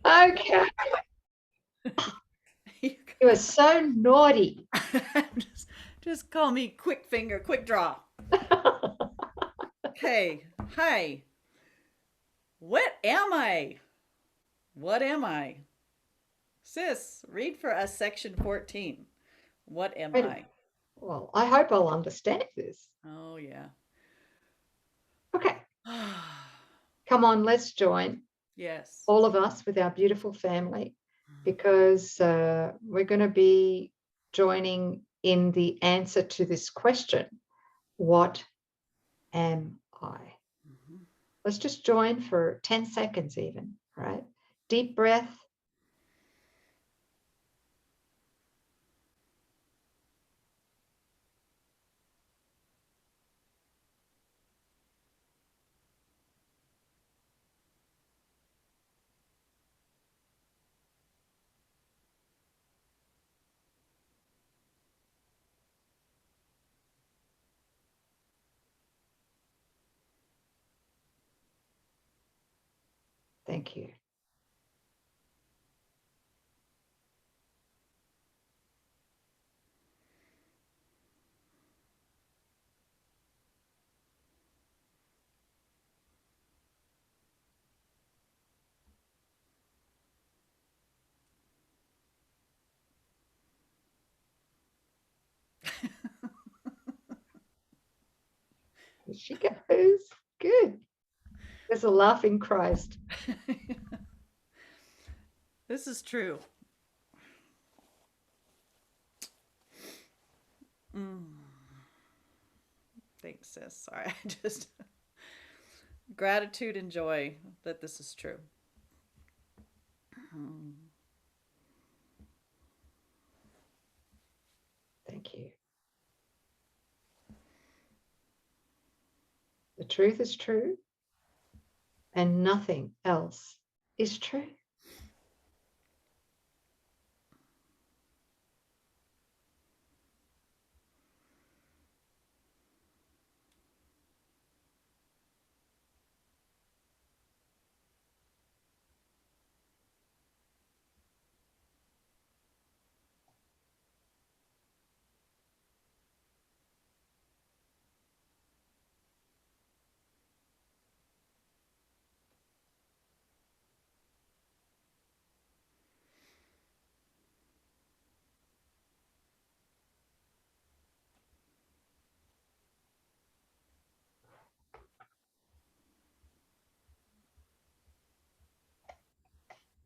Okay. You are so naughty. just call me quick finger, quick draw. Okay. Hi. What am I? What am I? Sis, read for us section 14. What am I? Well, I hope I'll understand this. Oh, yeah. Okay. Come on, let's join. Yes. All of us with our beautiful family, because we're going to be joining in the answer to this question. What am I? Mm-hmm. Let's just join for 10 seconds even, right? Deep breath. Thank you. Here she goes. Good. There's a laughing Christ. This is true. Mm. Thanks, sis. Sorry, I just gratitude and joy that this is true. Thank you. The truth is true, and nothing else is true.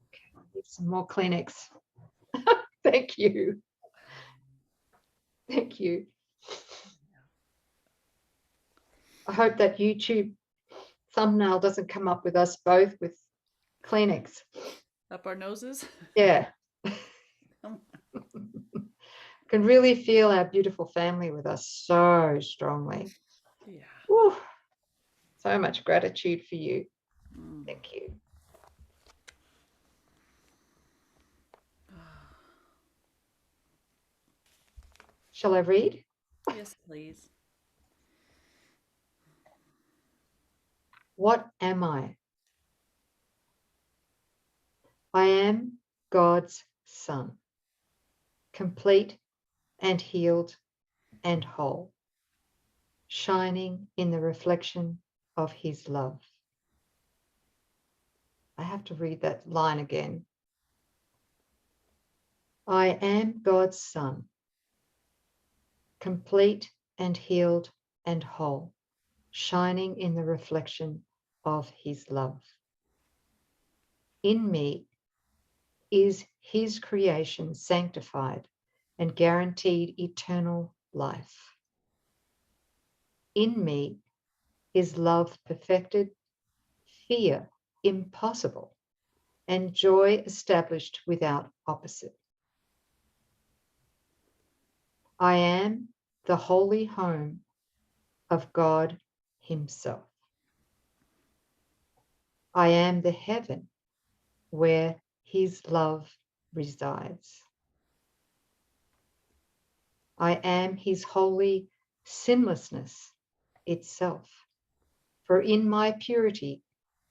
Okay, I need some more Kleenex. Thank you. Thank you. I hope that YouTube thumbnail doesn't come up with us both with Kleenex. Up our noses? Yeah. Can really feel our beautiful family with us so strongly. Yeah. Woo. So much gratitude for you. Thank you. Shall I read? Yes, please. What am I? I am God's son, complete and healed and whole, shining in the reflection of his love. I have to read that line again. I am God's son, complete and healed and whole, shining in the reflection of his love. In me is his creation sanctified and guaranteed eternal life. In me is love perfected, fear impossible, and joy established without opposite. I am the holy home of God himself. I am the heaven where his love resides. I am his holy sinlessness itself, for in my purity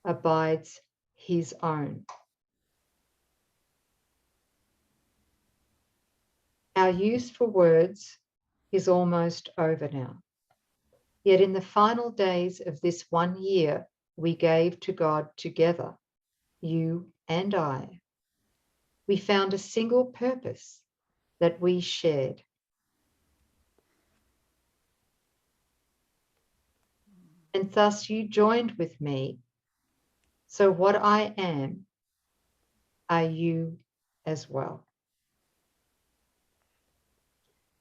abides his own. Our use for words is almost over now. Yet in the final days of this 1 year we gave to God together, you and I, we found a single purpose that we shared. And thus you joined with me. So what I am, are you as well.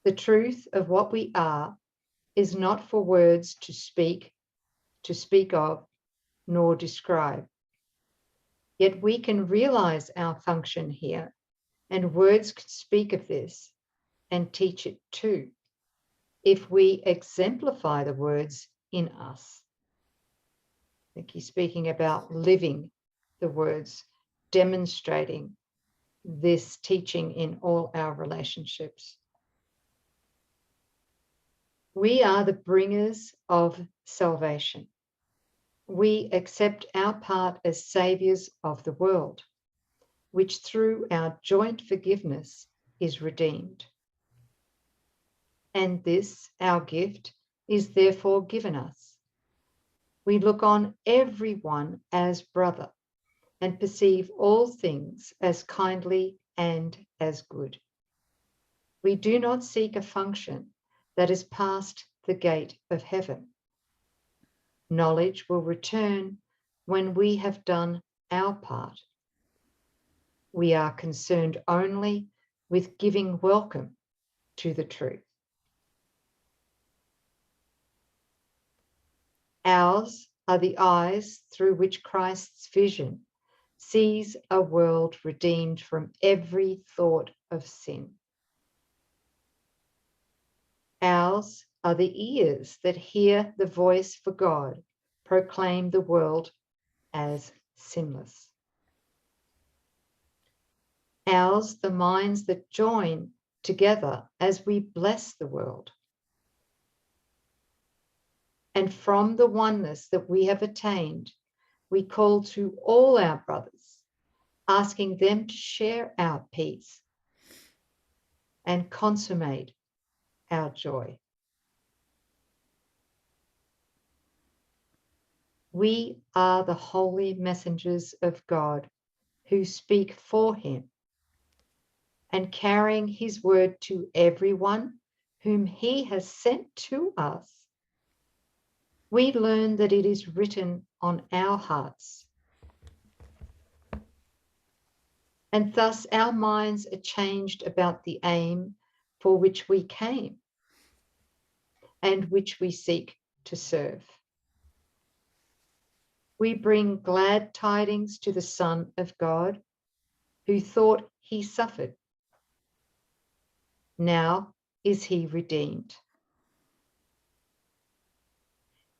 The truth of what we are is not for words to speak of, nor describe. Yet we can realize our function here, and words can speak of this and teach it too, if we exemplify the words in us. I think he's speaking about living the words, demonstrating this teaching in all our relationships. We are the bringers of salvation. We accept our part as saviors of the world, which through our joint forgiveness is redeemed. And this, our gift, is therefore given us. We look on everyone as brother and perceive all things as kindly and as good. We do not seek a function that is past the gate of heaven. Knowledge will return when we have done our part. We are concerned only with giving welcome to the truth. Ours are the eyes through which Christ's vision sees a world redeemed from every thought of sin. Ours are the ears that hear the voice for God proclaim the world as sinless. Ours the minds that join together as we bless the world. And from the oneness that we have attained, we call to all our brothers, asking them to share our peace and consummate our joy. We are the holy messengers of God who speak for him and carrying his word to everyone whom he has sent to us. We learn that it is written on our hearts. And thus our minds are changed about the aim for which we came and which we seek to serve. We bring glad tidings to the Son of God, who thought he suffered. Now is he redeemed.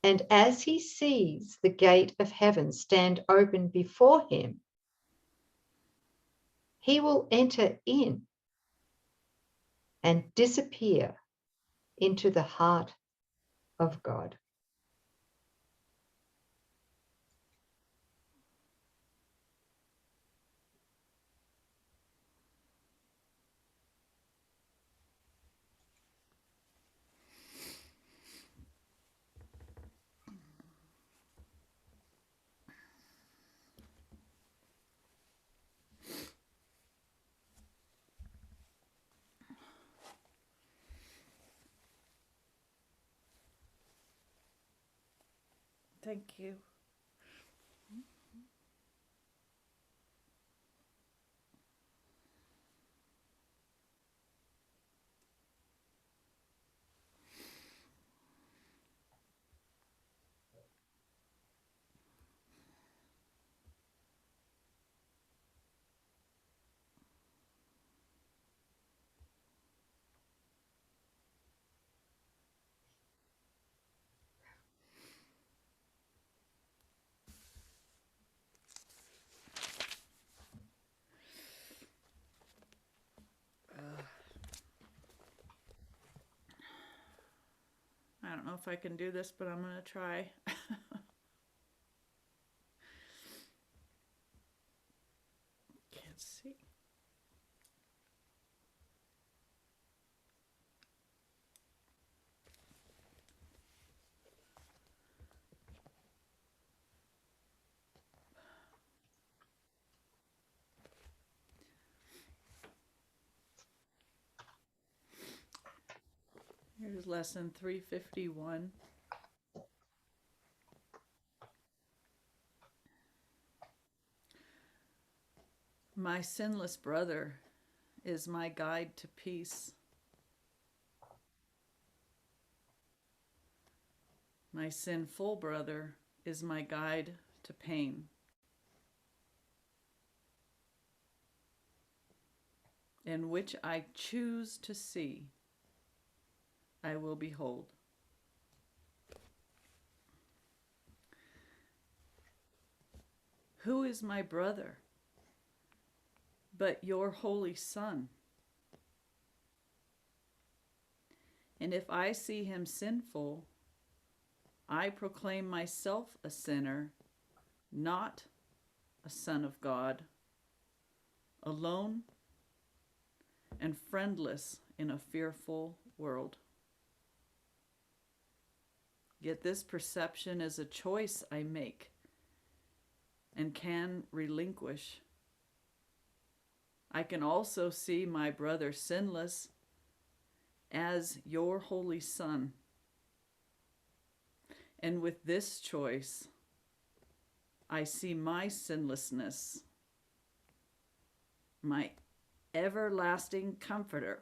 And as he sees the gate of heaven stand open before him, he will enter in and disappear into the heart of God. Thank you. I don't know if I can do this, but I'm going to try. Can't see. is lesson 351. My sinless brother is my guide to peace. My sinful brother is my guide to pain. And which I choose to see, I will behold. Who is my brother but your holy Son? And if I see him sinful, I proclaim myself a sinner, not a son of God, alone and friendless in a fearful world. Yet this perception is a choice I make and can relinquish. I can also see my brother sinless as your holy Son. And with this choice, I see my sinlessness, my everlasting comforter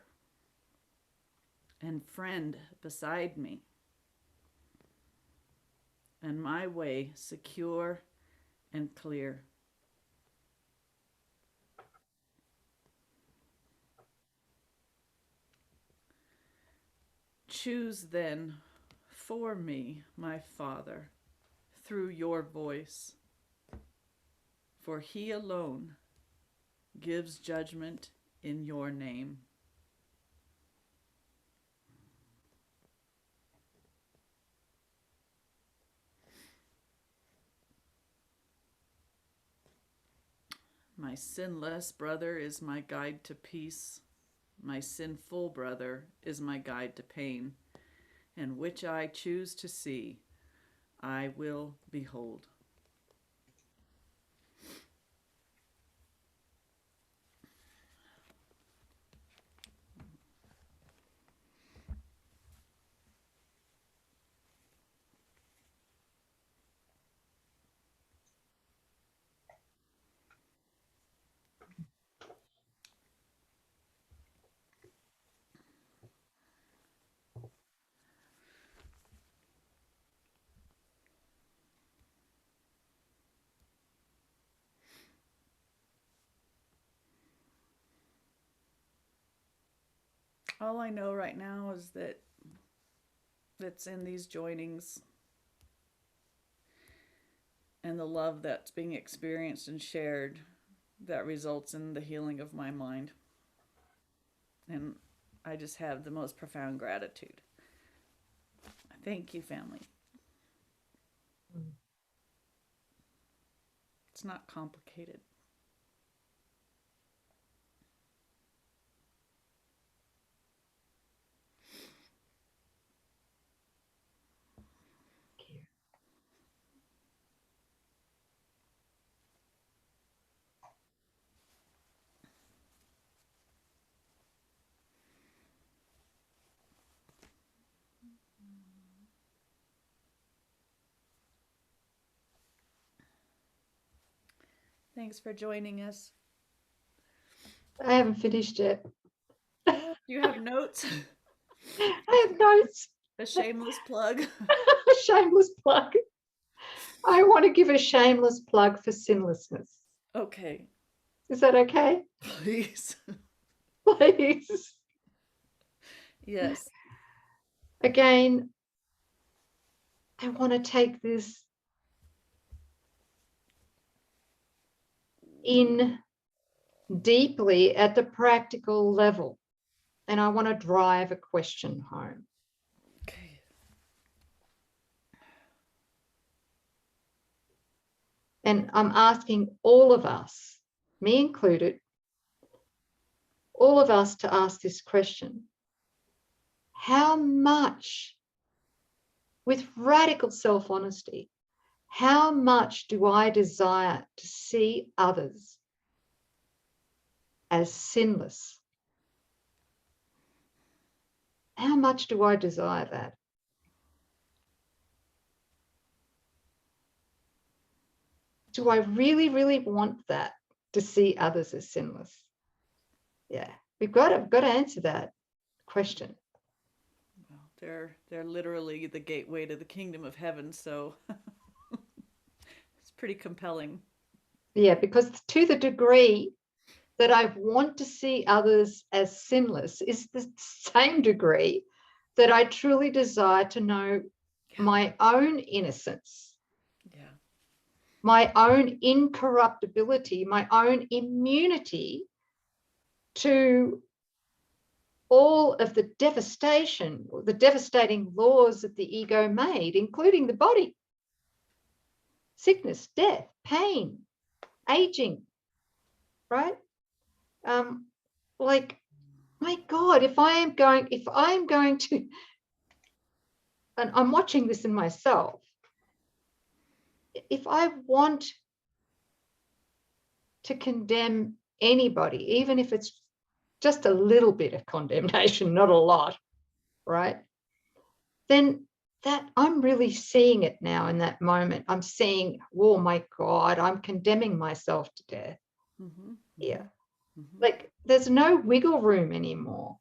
and friend beside me, and my way secure and clear. Choose then for me, my Father, through your voice, for he alone gives judgment in your name. My sinless brother is my guide to peace. My sinful brother is my guide to pain, and which I choose to see, I will behold. All I know right now is that it's in these joinings and the love that's being experienced and shared that results in the healing of my mind. And I just have the most profound gratitude. Thank you, family. It's not complicated. Thanks for joining us. I haven't finished yet. Do you have notes? I have notes. A shameless plug. A shameless plug. I want to give a shameless plug for sinlessness. Okay. Is that okay? Please. Please. Yes. Again, I want to take this in deeply at the practical level, and I want to drive a question home. Okay. And I'm asking all of us, me included, all of us to ask this question. How much, with radical self-honesty, how much do I desire to see others as sinless? how much do I desire that? Do I really, really want that, to see others as sinless? Yeah, we've got to answer that question. Well, they're literally the gateway to the kingdom of heaven, so it's pretty compelling. Yeah, because to the degree that I want to see others as sinless is the same degree that I truly desire to know my own innocence, Yeah. my own incorruptibility, my own immunity to all of the devastation, the devastating laws that the ego made, including the body, sickness, death, pain, aging, right? Like, my God, if I'm going to, and I'm watching this in myself, if I want to condemn anybody, even if it's just a little bit of condemnation, not a lot, right? Then that I'm really seeing it now in that moment. I'm seeing, oh my God, I'm condemning myself to death here. Like, there's no wiggle room anymore.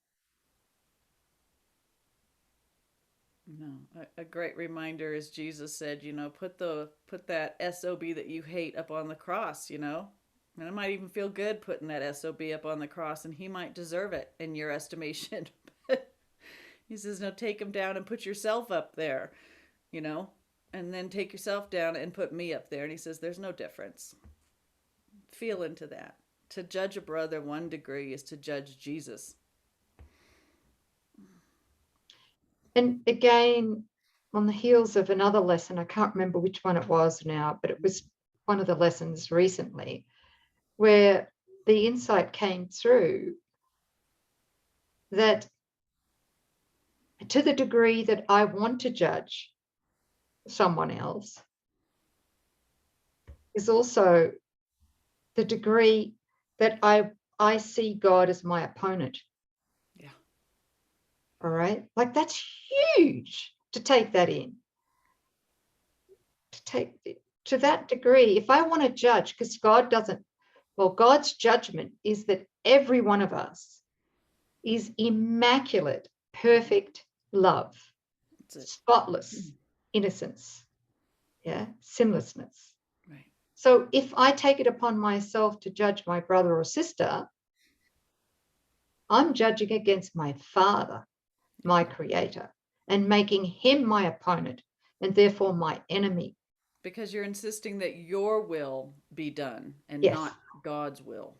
No, a great reminder is Jesus said, put that SOB that you hate up on the cross, And it might even feel good putting that SOB up on the cross, and he might deserve it in your estimation. He says, no, take him down and put yourself up there, and then take yourself down and put me up there. And he says, there's no difference. Feel into that. To judge a brother 1 degree is to judge Jesus. And again, on the heels of another lesson, I can't remember which one it was now, but it was one of the lessons recently where the insight came through that to the degree that I want to judge someone else is also the degree that I see God as my opponent. Yeah. All right. Like, that's huge to take that in. To take to that degree, if I want to judge, because God's judgment is that every one of us is immaculate, perfect love, spotless innocence, yeah, sinlessness. Right. So if I take it upon myself to judge my brother or sister, I'm judging against my Father, my Creator, and making him my opponent and therefore my enemy. Because you're insisting that your will be done and Yes. not God's will.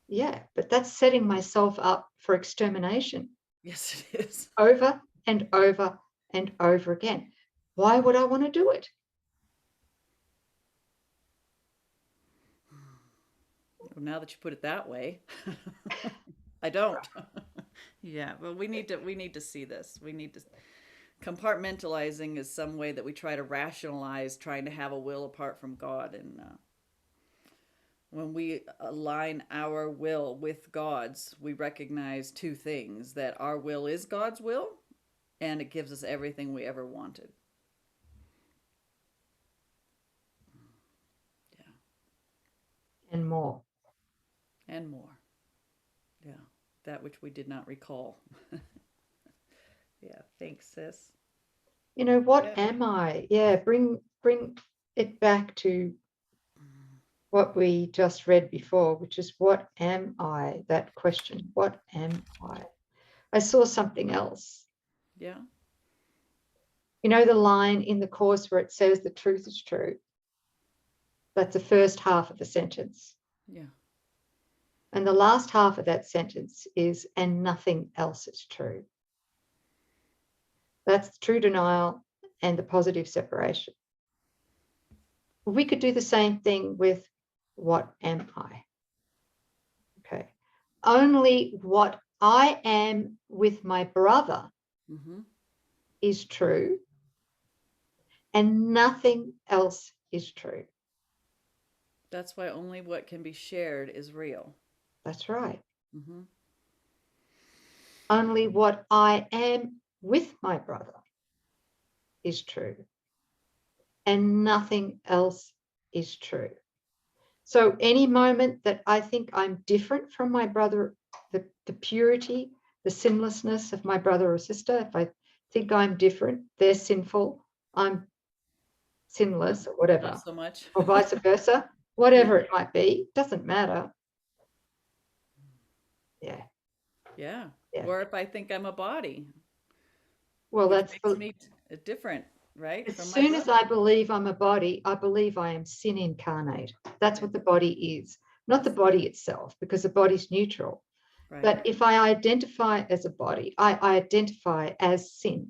Yeah, but that's setting myself up for extermination. Yes, it is. Over and over and over again. Why would I want to do it? Well, now that you put it that way, I don't. Yeah, but we need to see this. We need to compartmentalizing is some way that we try to rationalize trying to have a will apart from God, and when we align our will with God's, we recognize 2 things: that our will is God's will, and it gives us everything we ever wanted. Yeah. And more. And more. Yeah. That which we did not recall. Yeah. Thanks, sis. What am I? Yeah, bring it back to what we just read before, which is, what am I? That question, what am I? I saw something else. Yeah. The line in the Course where it says the truth is true? That's the first half of the sentence. Yeah. And the last half of that sentence is, and nothing else is true. That's the true denial and the positive separation. We could do the same thing with, what am I? Okay. Only what I am with my brother is true, and nothing else is true. That's why only what can be shared is real. That's right. Only what I am with my brother is true, and nothing else is true. So any moment that I think I'm different from my brother, the purity, the sinlessness of my brother or sister, if I think I'm different, they're sinful, I'm sinless or whatever, Not so much. or vice versa, whatever it might be, doesn't matter. Yeah. Yeah. Yeah. Or if I think I'm a body, Well, which that's makes me different, right? as From my soon as brother. I believe I'm a body, I believe I am sin incarnate. That's what the body is, not the body itself, because the body's neutral. Right. But if I identify as a body, I identify as sin.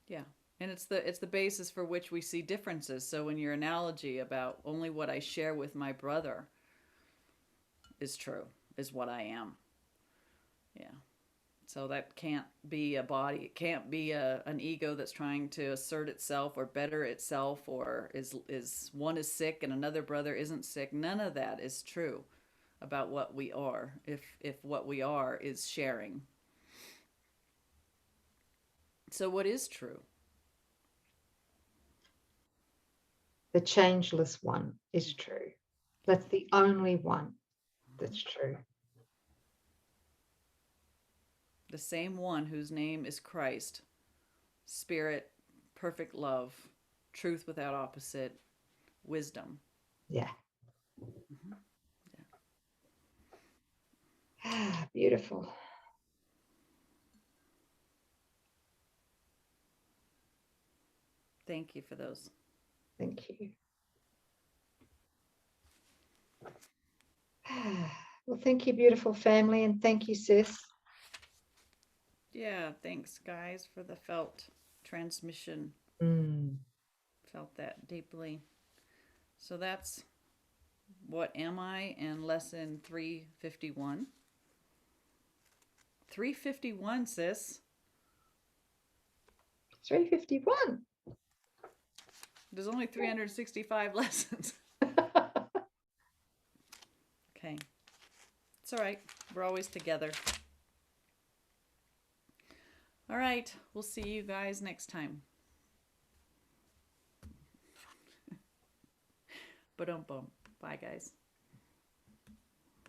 Yeah. And it's the basis for which we see differences. So in your analogy about only what I share with my brother is true, is what I am. Yeah. So that can't be a body. It can't be an ego that's trying to assert itself or better itself, or is one is sick and another brother isn't sick. None of that is true about what we are. If what we are is sharing. So what is true? The changeless one is true. That's the only one that's true. The same one whose name is Christ, Spirit, perfect love, truth without opposite, wisdom. Yeah. Mm-hmm. Ah, beautiful. Thank you for those. Thank you. Well, thank you, beautiful family, and thank you, sis. Yeah, thanks, guys, for the felt transmission. Felt that deeply. So that's What Am I and lesson 351. 351, sis. 351. There's only 365 lessons. Okay. It's all right. We're always together. All right. We'll see you guys next time. Ba-dum-bum. Bye, guys.